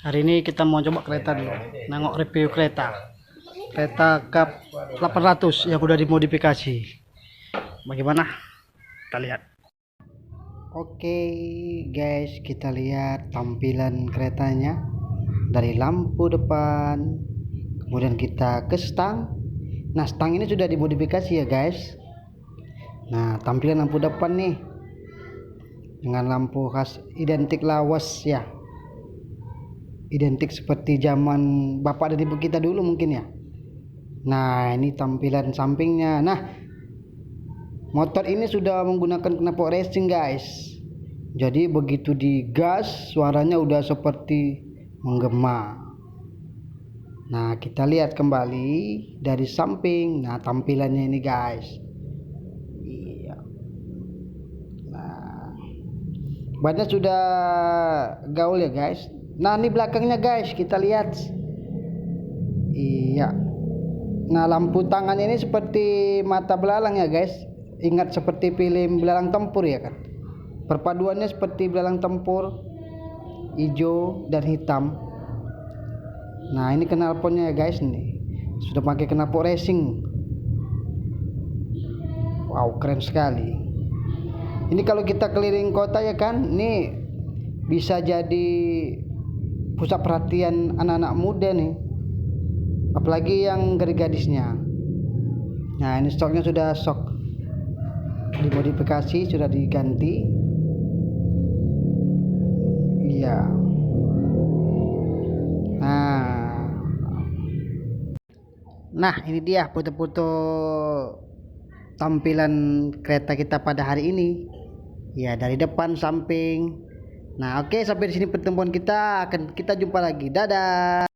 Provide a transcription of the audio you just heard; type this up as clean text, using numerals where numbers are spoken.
Hari ini kita mau coba kereta dulu, nengok review kereta Kap 800 yang udah dimodifikasi. Bagaimana? Kita lihat. Oke guys, kita lihat tampilan keretanya dari lampu depan, kemudian kita ke stang. Nah, stang ini sudah dimodifikasi ya guys. Nah, tampilan lampu depan nih dengan lampu khas identik lawas ya, identik seperti zaman bapak dan ibu kita dulu mungkin ya. Nah, ini tampilan sampingnya. Nah, motor ini sudah menggunakan knalpot racing guys, jadi begitu digas suaranya udah seperti menggema. Nah, kita lihat kembali dari samping. Nah, tampilannya ini guys. Iya. Nah, bannya sudah gaul ya guys. Nah, ini belakangnya guys, kita lihat. Iya. Nah, lampu tangan ini seperti mata belalang ya guys. Ingat seperti film Belalang Tempur ya kan. Perpaduannya seperti belalang tempur, hijau dan hitam. Nah, ini knalpotnya ya guys nih. Sudah pakai knalpot racing. Wow, keren sekali. Ini kalau kita keliling kota ya kan, ini bisa jadi pusat perhatian anak-anak muda nih, apalagi yang gadis-gadisnya. Nah, ini stoknya sudah sok dimodifikasi, sudah diganti. Iya. Nah, ini dia foto-foto tampilan kereta kita pada hari ini. Ya, dari depan, samping. Nah, oke, sampai di sini pertemuan kita. Akan kita jumpa lagi. Dadah.